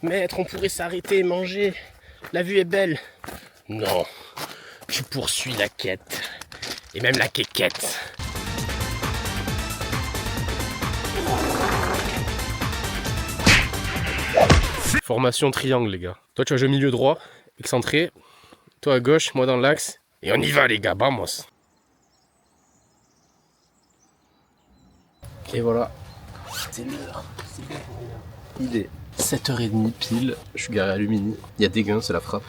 Maître, on pourrait s'arrêter et manger. La vue est belle. Non, tu poursuis la quête. Et même la quéquette. Formation triangle, les gars. Toi, tu vas jouer milieu droit, excentré. Toi à gauche, moi dans l'axe. Et on y va, les gars, vamos. Et voilà. C'est l'heure. Il est 7h30 pile. Je suis garé à Lumini. Il y a des gains, c'est la frappe.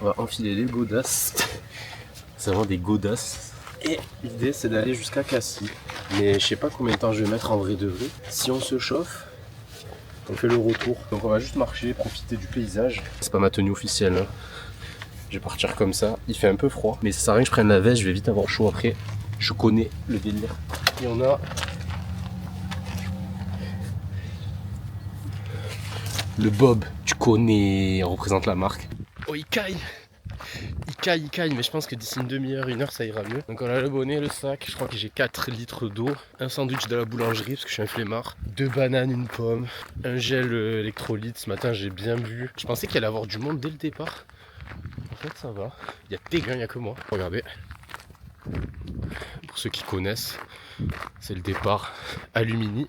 On va enfiler les godasses. C'est vraiment des godasses. Et l'idée, c'est d'aller jusqu'à Cassis. Mais je sais pas combien de temps je vais mettre en vrai de vrai. Si on se chauffe, on fait le retour. Donc on va juste marcher, profiter du paysage. C'est pas ma tenue officielle, hein. Je vais partir comme ça. Il fait un peu froid, mais ça sert à rien que je prenne la veste, je vais vite avoir chaud après. Je connais le délire. Et on a le Bob, tu connais, on représente la marque. Oh, il caille, mais je pense que d'ici une demi-heure, une heure, ça ira mieux. Donc on a le bonnet, le sac, je crois que j'ai 4 litres d'eau, un sandwich de la boulangerie parce que je suis un flemmard, 2 bananes, une pomme, un gel électrolyte. Ce matin, j'ai bien bu. Je pensais qu'il allait y avoir du monde dès le départ. En fait, ça va. Il y a des gars, il n'y a que moi. Regardez. Pour ceux qui connaissent, c'est le départ à Lumini.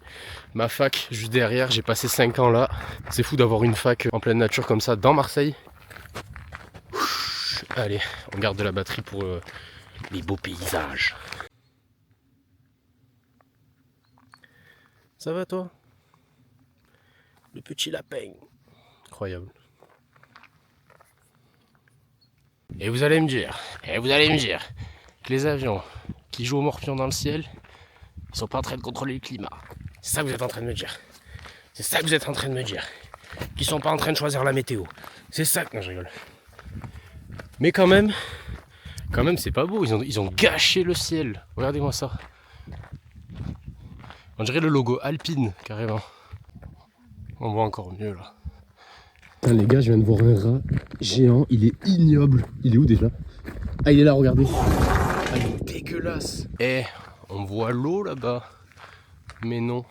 Ma fac juste derrière, j'ai passé 5 ans là. C'est fou d'avoir une fac en pleine nature comme ça dans Marseille. Allez, on garde de la batterie pour les beaux paysages. Ça va toi? Le petit lapin. Incroyable. Et vous allez me dire que les avions qui jouent au morpion dans le ciel, ils sont pas en train de contrôler le climat. C'est ça que vous êtes en train de me dire. C'est ça que vous êtes en train de me dire. Qu'ils sont pas en train de choisir la météo. C'est ça que... Non, je rigole. Mais quand même c'est pas beau. Ils ont gâché le ciel. Regardez-moi ça. On dirait le logo Alpine, carrément. On voit encore mieux là. Ah, les gars, je viens de voir un rat géant. Il est ignoble. Il est où déjà? Ah, il est là, regardez. Ah, il est dégueulasse. Eh, on voit l'eau là-bas. Mais non.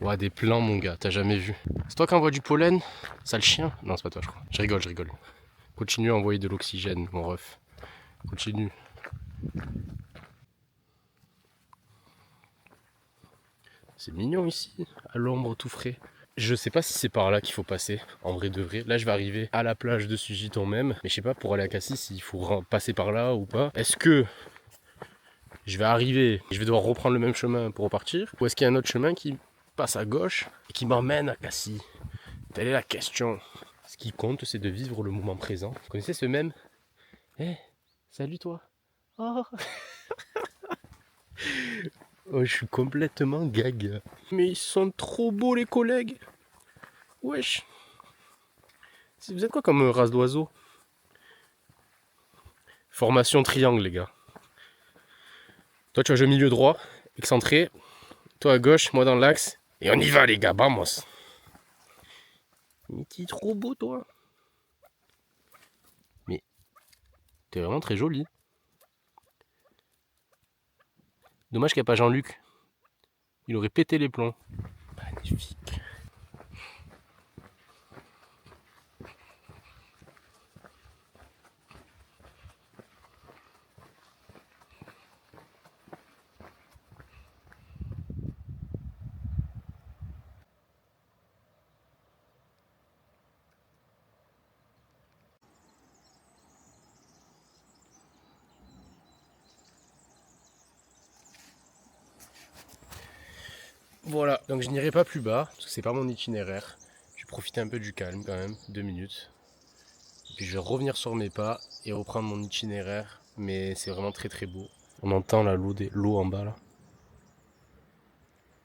Ouais, des plants, mon gars, t'as jamais vu. C'est toi qui envoie du pollen? Sale chien? Non, c'est pas toi, je crois. Je rigole. Continue à envoyer de l'oxygène, mon ref. Continue. C'est mignon ici, à l'ombre tout frais. Je sais pas si c'est par là qu'il faut passer, en vrai de vrai. Là, je vais arriver à la plage de Sugiton même. Mais je sais pas, pour aller à Cassis, s'il faut passer par là ou pas. Est-ce que je vais arriver, je vais devoir reprendre le même chemin pour repartir? Ou est-ce qu'il y a un autre chemin qui passe à gauche et qui m'emmène à Cassis? Telle est la question. Ce qui compte, c'est de vivre le moment présent. Vous connaissez ce mème? Eh, salut toi. Oh. Oh, je suis complètement gag. Mais ils sont trop beaux les collègues. Wesh. Vous êtes quoi comme race d'oiseau? Formation triangle, les gars. Toi, tu vas jouer milieu droit, excentré. Toi à gauche, moi dans l'axe. Et on y va, les gars, vamos. Mais t'es trop beau, toi. Mais t'es vraiment très joli. Dommage qu'il n'y a pas Jean-Luc. Il aurait pété les plombs. Magnifique. Voilà, donc je n'irai pas plus bas, parce que c'est pas mon itinéraire. Je vais profiter un peu du calme quand même, 2 minutes. Et puis je vais revenir sur mes pas et reprendre mon itinéraire. Mais c'est vraiment très très beau. On entend la l'eau en bas là.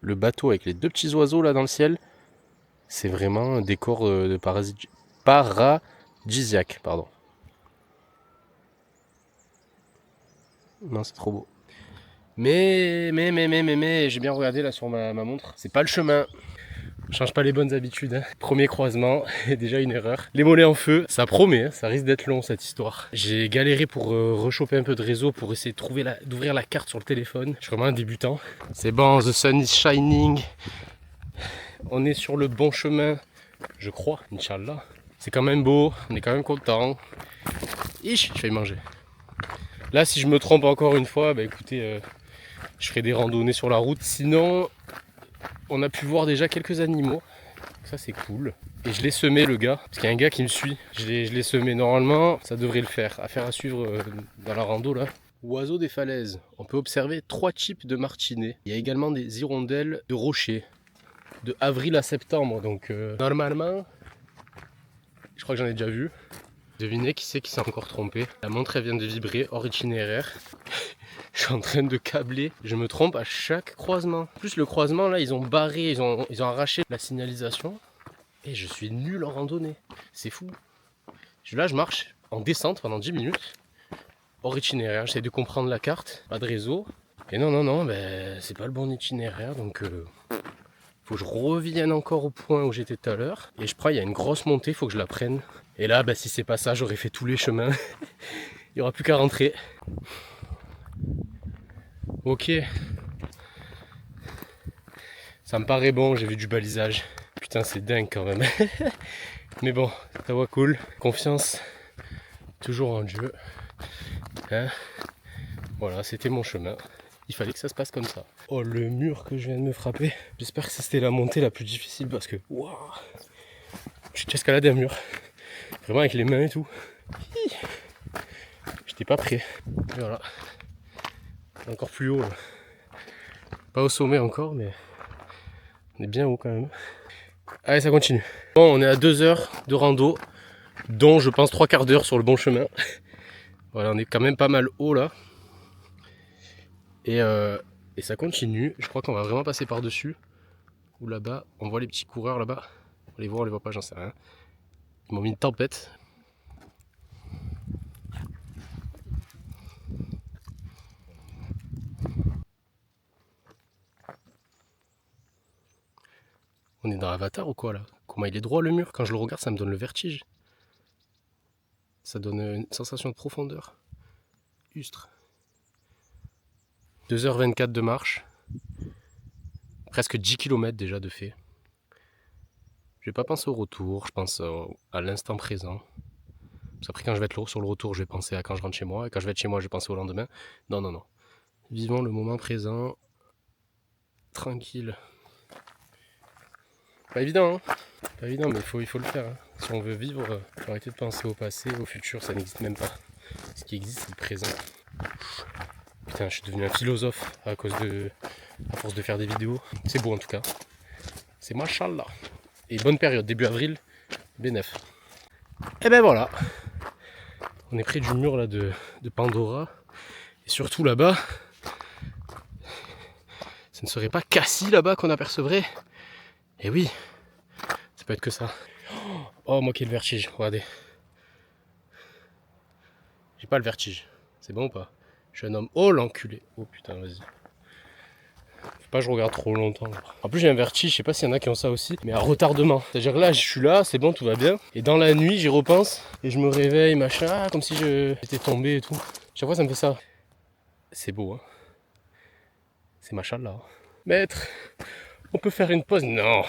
Le bateau avec les 2 petits oiseaux là dans le ciel, c'est vraiment un décor de paradisiaque, pardon. Non, c'est trop beau. Mais, j'ai bien regardé là sur ma montre, c'est pas le chemin. Change pas les bonnes habitudes, hein. Premier croisement, déjà une erreur. Les mollets en feu, ça promet, hein. Ça risque d'être long cette histoire. J'ai galéré pour rechoper un peu de réseau, pour essayer de d'ouvrir la carte sur le téléphone. Je suis vraiment un débutant. C'est bon, the sun is shining. On est sur le bon chemin. Je crois, Inch'Allah. C'est quand même beau, on est quand même content. Ich, je vais manger. Là, si je me trompe encore une fois, bah écoutez, je ferai des randonnées sur la route. Sinon, on a pu voir déjà quelques animaux. Ça, c'est cool. Et je l'ai semé, le gars, parce qu'il y a un gars qui me suit. Je l'ai semé. Normalement, ça devrait le faire. Affaire à suivre dans la rando, là. Oiseaux des falaises. On peut observer 3 types de martinets. Il y a également des hirondelles de rochers. De avril à septembre. Donc, normalement, je crois que j'en ai déjà vu. Devinez qui c'est qui s'est encore trompé. La montre, elle vient de vibrer hors itinéraire. Je suis en train de câbler. Je me trompe à chaque croisement. En plus, le croisement, là, ils ont barré, ils ont arraché la signalisation. Et je suis nul en randonnée. C'est fou. Là, je marche en descente pendant 10 minutes. Hors itinéraire. J'essaie de comprendre la carte. Pas de réseau. Et non, ben, c'est pas le bon itinéraire. Donc, faut que je revienne encore au point où j'étais tout à l'heure. Et je crois qu'il y a une grosse montée, faut que je la prenne. Et là, bah, si c'est pas ça, j'aurais fait tous les chemins. Il n'y aura plus qu'à rentrer. Ok. Ça me paraît bon, j'ai vu du balisage. Putain, c'est dingue quand même. Mais bon, ça va cool. Confiance. Toujours en Dieu. Hein, voilà, c'était mon chemin. Il fallait que ça se passe comme ça. Oh, le mur que je viens de me frapper. J'espère que c'était la montée la plus difficile parce que... Waouh, j'ai escaladé un mur. Vraiment avec les mains et tout. J'étais pas prêt. Et voilà. Encore plus haut. Là. Pas au sommet encore, mais on est bien haut quand même. Allez, ça continue. Bon, on est à 2 heures de rando, dont je pense 3/4 d'heure sur le bon chemin. Voilà, on est quand même pas mal haut là. Et ça continue. Je crois qu'on va vraiment passer par-dessus. Ou là-bas, on voit les petits coureurs là-bas. On les voit pas, j'en sais rien. Ils m'ont mis une tempête. On est dans Avatar ou quoi là? Comment il est droit le mur? Quand je le regarde, ça me donne le vertige. Ça donne une sensation de profondeur. Ustre. 2h24 de marche. Presque 10 km déjà de fait. Je vais pas penser au retour, je pense à l'instant présent. Parce qu'après, quand je vais être sur le retour, je vais penser à quand je rentre chez moi. Et quand je vais être chez moi, je vais penser au lendemain. Non. Vivons le moment présent. Tranquille. Pas évident, hein. Pas évident, mais il faut le faire. Hein. Si on veut vivre, il faut arrêter de penser au passé, au futur, ça n'existe même pas. Ce qui existe, c'est le présent. Putain, je suis devenu un philosophe à force de faire des vidéos. C'est beau en tout cas. C'est machallah. Et bonne période, début avril, B9. Et ben voilà. On est près du mur là de Pandora. Et surtout là-bas, ce ne serait pas Cassie là-bas qu'on apercevrait. Et oui, ça peut être que ça. Oh, moi qui ai le vertige, regardez. J'ai pas le vertige. C'est bon ou pas? Je suis un homme. Oh l'enculé. Oh putain, vas-y. Faut pas que je regarde trop longtemps. En plus j'ai un vertige, je sais pas s'il y en a qui ont ça aussi, mais à retardement. C'est-à-dire là, je suis là, c'est bon, tout va bien. Et dans la nuit, j'y repense et je me réveille, machin, comme si j'étais tombé et tout. Chaque fois ça me fait ça. C'est beau, hein. C'est machallah. Hein. Maître, on peut faire une pause? Non.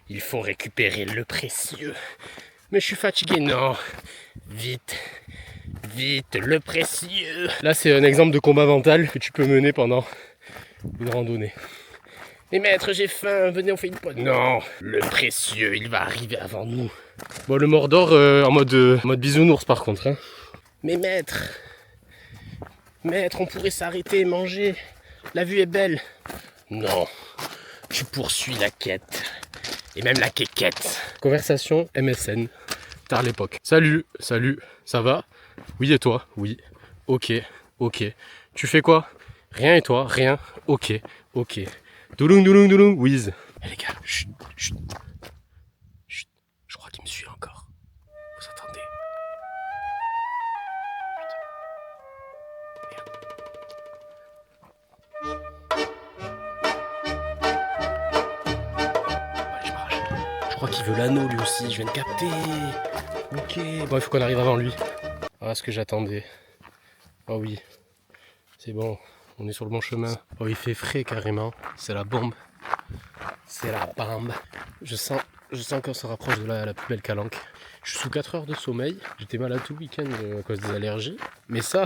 Il faut récupérer le précieux. Mais je suis fatigué, non. Vite, le précieux. Là, c'est un exemple de combat mental que tu peux mener pendant une randonnée. Mais maître, j'ai faim, venez, on fait une pause. Non, le précieux, il va arriver avant nous. Bon, le Mordor en mode bisounours par contre. Hein. Mais maître, on pourrait s'arrêter et manger. La vue est belle. Non, tu poursuis la quête. Et même la quéquette. Conversation MSN, tard l'époque. Salut, ça va? Oui et toi? Oui. Ok. Tu fais quoi? Rien et toi? Rien. Ok. Douloung, whiz. Eh les gars, chut. Je crois qu'il me suit encore. Vous attendez? Je crois qu'il veut l'anneau lui aussi, je viens de capter. Ok, bon il faut qu'on arrive avant lui. Voilà ce que j'attendais. Oh oui, c'est bon, on est sur le bon chemin. Oh il fait frais carrément, c'est la bombe. Je sens Je sens qu'on se rapproche de la plus belle calanque. Je suis sous 4 heures de sommeil. J'étais malade tout le week-end à cause des allergies. Mais ça,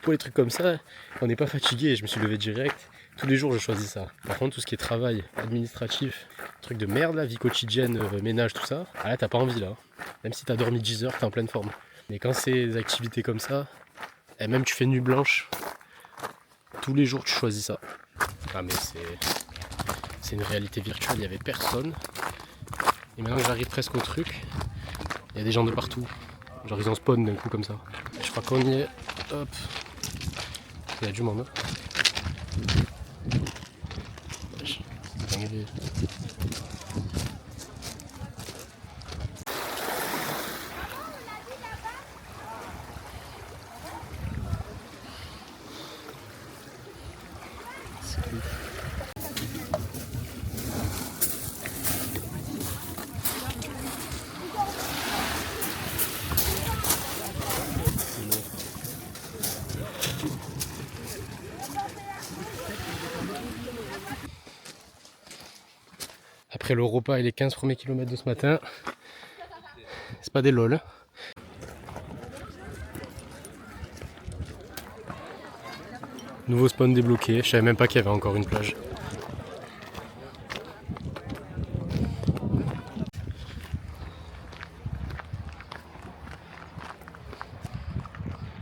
pour les trucs comme ça, on n'est pas fatigué. Je me suis levé direct. Tous les jours, je choisis ça. Par contre, tout ce qui est travail administratif, truc de merde, là, vie quotidienne, ménage, tout ça, ah là, t'as pas envie là. Même si t'as dormi 10 heures, t'es en pleine forme. Mais quand c'est des activités comme ça, et même tu fais nuit blanche, tous les jours, tu choisis ça. Ah, mais c'est une réalité virtuelle, il n'y avait personne. Et maintenant que j'arrive presque au truc, il y a des gens de partout. Genre ils en spawn d'un coup comme ça. Je crois qu'on y est. Hop. Il y a du monde. Après le repas et les 15 premiers kilomètres de ce matin, c'est pas des lol. Nouveau spawn débloqué, je savais même pas qu'il y avait encore une plage.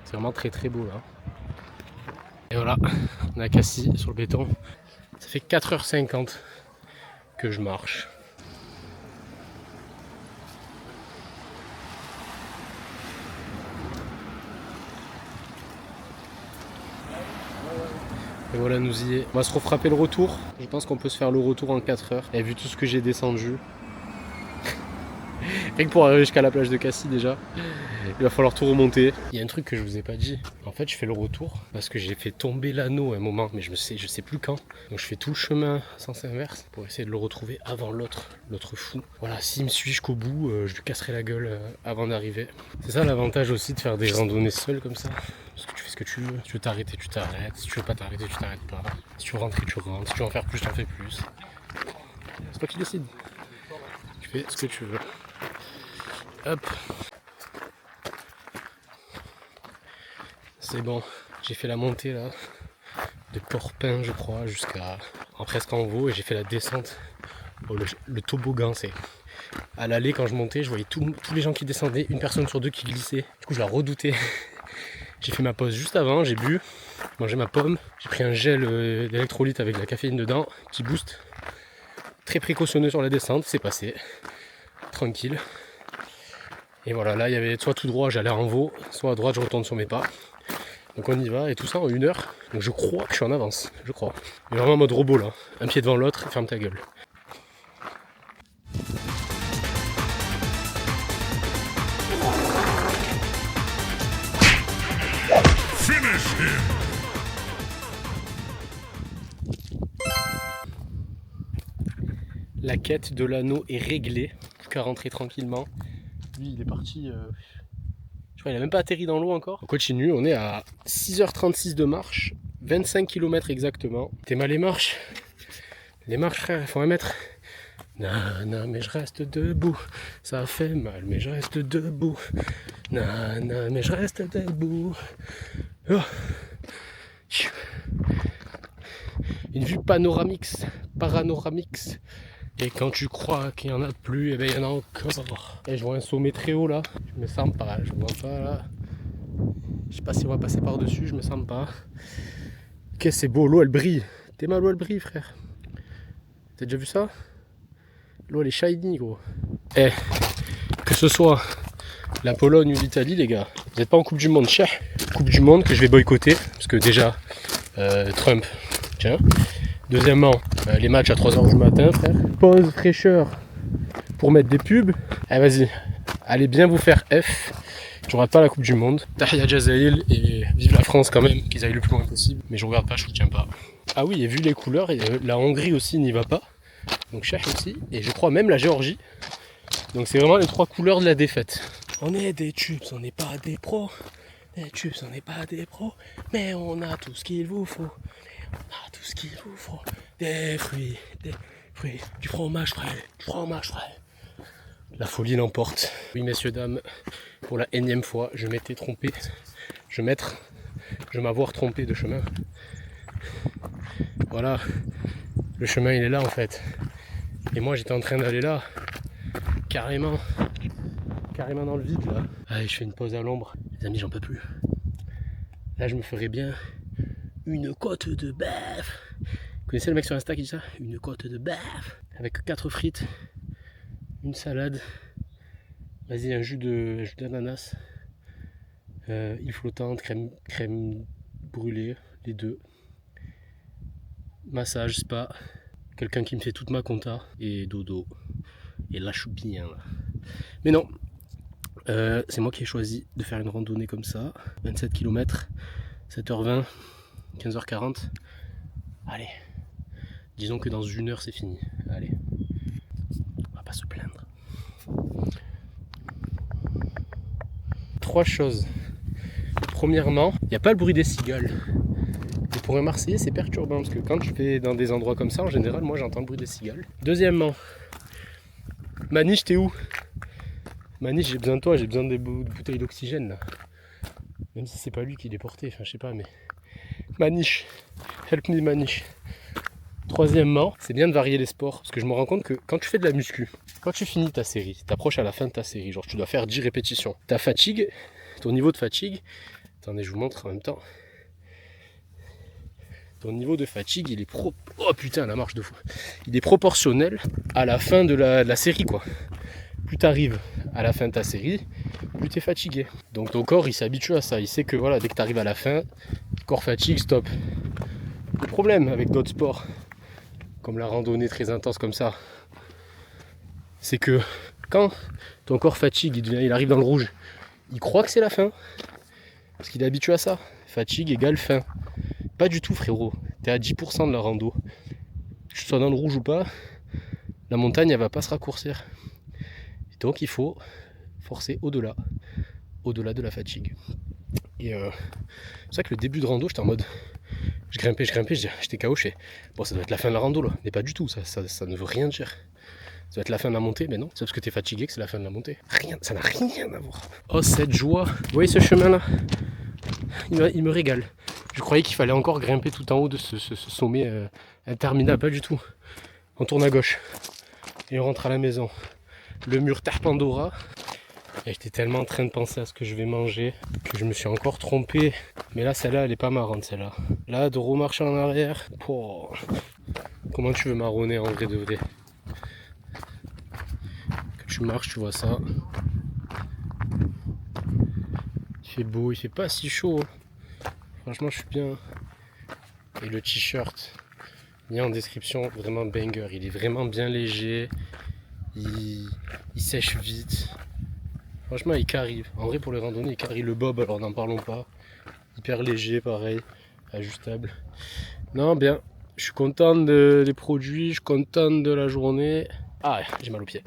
C'est vraiment très très beau là. Et voilà, on a Cassis sur le béton. Ça fait 4h50 que je marche. Et voilà, nous y est. On va se refrapper le retour. Je pense qu'on peut se faire le retour en 4 heures. Et vu tout ce que j'ai descendu, rien que pour arriver jusqu'à la plage de Cassis déjà, il va falloir tout remonter. Il y a un truc que je vous ai pas dit. En fait, je fais le retour parce que j'ai fait tomber l'anneau à un moment, mais je sais plus quand. Donc je fais tout le chemin sens inverse pour essayer de le retrouver avant l'autre fou. Voilà, s'il me suit jusqu'au bout, je lui casserai la gueule avant d'arriver. C'est ça l'avantage aussi de faire des randonnées seules comme ça. Parce que tu fais ce que tu veux. Si tu veux t'arrêter, tu t'arrêtes. Si tu veux pas t'arrêter, tu t'arrêtes pas. Si tu veux rentrer, tu rentres. Si tu veux en faire plus, t'en fais plus. C'est toi qui décides. Tu fais ce que tu veux. Hop. C'est bon, j'ai fait la montée là, de Porpin je crois, jusqu'à presque en Vaud, et j'ai fait la descente. Bon, le toboggan, c'est à l'aller quand je montais, je voyais tous les gens qui descendaient, une personne sur deux qui glissait. Du coup je la redoutais. J'ai fait ma pause juste avant, j'ai bu, mangé ma pomme, j'ai pris un gel d'électrolyte avec de la caféine dedans, petit boost. Très précautionneux sur la descente, c'est passé. Tranquille. Et voilà, là il y avait soit tout droit, j'allais en Vaud, soit à droite je retourne sur mes pas. Donc on y va, et tout ça en 1 heure. Donc je crois que je suis en avance, je crois. Mais vraiment en mode robot là, un pied devant l'autre, ferme ta gueule. La quête de l'anneau est réglée, plus qu'à rentrer tranquillement. Lui il est parti, je crois qu'il a même pas atterri dans l'eau encore. On continue, on est à 6h36 de marche, 25 km exactement. T'es mal les marches frère, il faut 1 mètre. Non, mais je reste debout, ça fait mal, mais je reste debout. Non, mais je reste debout. Oh. Une vue panoramix. Et quand tu crois qu'il n'y en a plus, et bien il y en a encore. Et je vois un sommet très haut là, je me sens pas, je vois pas là. Je sais pas si on va passer par dessus, je me sens pas. Ok, c'est beau, l'eau elle brille. T'es mal, l'eau elle brille frère. T'as déjà vu ça? L'eau elle est shiny gros. Eh, que ce soit la Pologne ou l'Italie les gars, vous n'êtes pas en Coupe du Monde, cher. Coupe du Monde que je vais boycotter, parce que déjà, Trump, tiens. Deuxièmement, les matchs à 3h du matin frère. Pause fraîcheur pour mettre des pubs. Eh vas-y, allez bien vous faire F. Je regarde pas la Coupe du Monde. Tahia Jazaïl et vive la France quand même, qu'ils aillent le plus loin possible. Mais je regarde pas, je soutiens pas. Ah oui, et vu les couleurs, la Hongrie aussi n'y va pas. Donc cherche aussi. Et je crois même la Géorgie. Donc c'est vraiment les 3 couleurs de la défaite. On est des tubes, on n'est pas des pros. Des tubes, on n'est pas des pros. Mais on a tout ce qu'il vous faut. On a tout ce qu'il vous faut. Des fruits, du fromage frais, La folie l'emporte. Oui messieurs, dames, pour la énième fois, je m'étais trompé. Je m'avoir trompé de chemin. Voilà, le chemin il est là en fait. Et moi j'étais en train d'aller là, carrément dans le vide là. Allez, je fais une pause à l'ombre. Les amis, j'en peux plus. Là je me ferais bien une côte de bœuf. Vous connaissez le mec sur Insta qui dit ça? Une côte de bœuf avec 4 frites, une salade, vas-y, un jus d'ananas, île flottante, crème brûlée, les deux, massage, spa, quelqu'un qui me fait toute ma compta et dodo. Et là je suis bien là. Mais non, c'est moi qui ai choisi de faire une randonnée comme ça, 27 km, 7h20, 15h40. Allez, disons que dans 1 heure c'est fini. Allez, on va pas se plaindre. 3 choses. Premièrement, il n'y a pas le bruit des cigales. Et pour un Marseillais, c'est perturbant parce que quand je vais dans des endroits comme ça, en général, moi j'entends le bruit des cigales. Deuxièmement, Maniche, t'es où? Maniche, j'ai besoin de toi, j'ai besoin de bouteilles d'oxygène là. Même si c'est pas lui qui les portait, enfin je sais pas, mais. Maniche, help me Maniche. Troisièmement, c'est bien de varier les sports parce que je me rends compte que quand tu fais de la muscu, quand tu finis ta série, t'approches à la fin de ta série, genre tu dois faire 10 répétitions, ta fatigue, ton niveau de fatigue, attendez je vous montre en même temps, ton niveau de fatigue il est oh putain la marche de fou, il est proportionnel à la fin de la série quoi. Plus t'arrives à la fin de ta série, plus t'es fatigué. Donc ton corps il s'habitue à ça, il sait que voilà, dès que t'arrives à la fin, corps fatigue, stop. Le problème avec d'autres sports, comme la randonnée très intense comme ça, c'est que quand ton corps fatigue, il arrive dans le rouge, il croit que c'est la fin, parce qu'il est habitué à ça. Fatigue égale fin. Pas du tout frérot, t'es à 10% de la rando. Que tu sois dans le rouge ou pas, la montagne elle va pas se raccourcir. Et donc il faut forcer au-delà de la fatigue. Et c'est pour ça que le début de rando, j'étais en mode, je grimpais, j'étais KO, bon ça doit être la fin de la rando là, mais pas du tout, ça ne veut rien dire. Ça doit être la fin de la montée, mais non, c'est parce que t'es fatigué que c'est la fin de la montée. Rien, ça n'a rien à voir. Oh cette joie, vous voyez ce chemin là, il me régale. Je croyais qu'il fallait encore grimper tout en haut de ce sommet interminable, pas du tout. On tourne à gauche et on rentre à la maison. Le mur Terre Pandora. Et j'étais tellement en train de penser à ce que je vais manger que je me suis encore trompé. Mais là, celle-là, elle est pas marrante, celle-là. Là, de remarcher en arrière. Oh. Comment tu veux marronner en vrai de vrai? Que tu marches, tu vois ça. Il fait beau, il fait pas si chaud. Franchement, je suis bien. Et le t-shirt, bien en description, vraiment banger. Il est vraiment bien léger. Il sèche vite. Franchement, il carry. En vrai, pour les randonnées, il carry. Le bob, alors n'en parlons pas. Hyper léger, pareil. Ajustable. Non, bien. Je suis content des produits. Je suis content de la journée. Ah, j'ai mal aux pieds.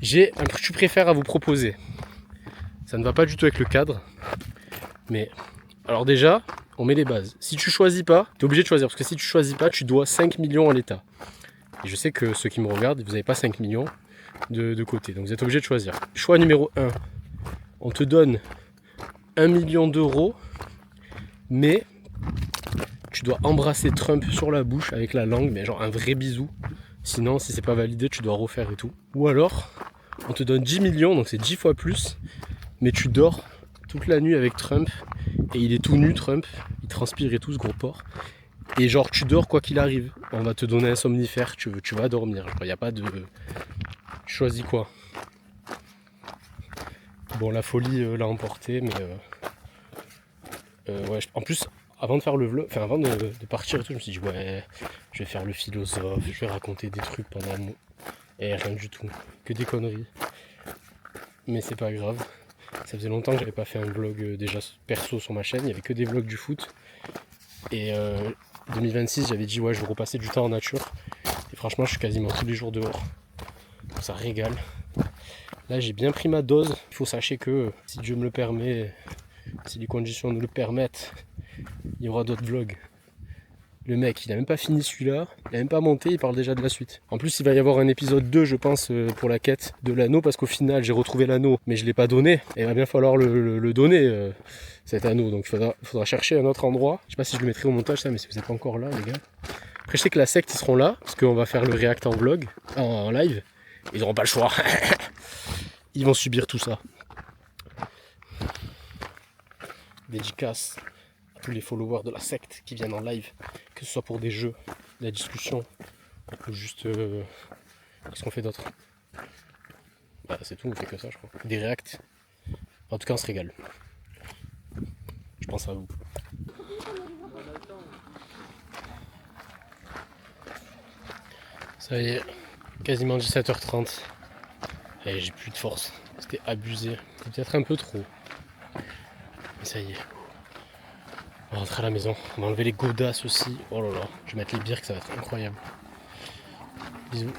J'ai un que tu préfères à vous proposer. Ça ne va pas du tout avec le cadre. Mais, alors déjà, on met les bases. Si tu choisis pas, tu es obligé de choisir. Parce que si tu choisis pas, tu dois 5 millions à l'État. Et je sais que ceux qui me regardent, vous n'avez pas 5 millions de côté. Donc vous êtes obligé de choisir. Choix numéro 1. On te donne 1 million d'euros, mais tu dois embrasser Trump sur la bouche avec la langue, mais genre un vrai bisou. Sinon, si c'est pas validé, tu dois refaire et tout. Ou alors, on te donne 10 millions, donc c'est 10 fois plus, mais tu dors toute la nuit avec Trump, et il est tout nu, Trump, il transpire et tout, ce gros porc. Et genre, tu dors quoi qu'il arrive. On va te donner un somnifère, tu vas dormir. Il n'y a pas de... Tu choisis quoi? Bon, la folie l'a emporté, mais... ouais, en plus, avant de faire le vlog, enfin avant de partir et tout, je me suis dit, ouais, je vais faire le philosophe, je vais raconter des trucs pendant... Et rien du tout, que des conneries. Mais c'est pas grave. Ça faisait longtemps que j'avais pas fait un vlog déjà perso sur ma chaîne, il y avait que des vlogs du foot. Et 2026, j'avais dit, ouais, je vais repasser du temps en nature. Et franchement, je suis quasiment tous les jours dehors. Donc ça régale. Là, j'ai bien pris ma dose. Il faut sachez que si Dieu me le permet, si les conditions nous le permettent, il y aura d'autres vlogs. Le mec, il a même pas fini celui-là, il a même pas monté, il parle déjà de la suite. En plus, il va y avoir un épisode 2, je pense, pour la quête de l'anneau, parce qu'au final, j'ai retrouvé l'anneau, mais je l'ai pas donné. Et il va bien falloir le donner, cet anneau. Donc il faudra chercher un autre endroit. Je sais pas si je le mettrai au montage, ça, mais si vous n'êtes pas encore là, les gars. Après, je sais que la secte, ils seront là, parce qu'on va faire le react en vlog, en live. Ils n'auront pas le choix. Ils vont subir tout ça. Dédicace à tous les followers de la secte qui viennent en live, que ce soit pour des jeux, de la discussion, ou juste... qu'est-ce qu'on fait d'autre? Bah, c'est tout, on fait que ça, je crois. Des reacts. En tout cas, on se régale. Je pense à vous. Ça y est, quasiment 17h30. Et j'ai plus de force. C'était abusé. C'était peut-être un peu trop. Mais ça y est. On va rentrer à la maison. On va enlever les godasses aussi. Oh là là. Je vais mettre les birks, ça va être incroyable. Bisous.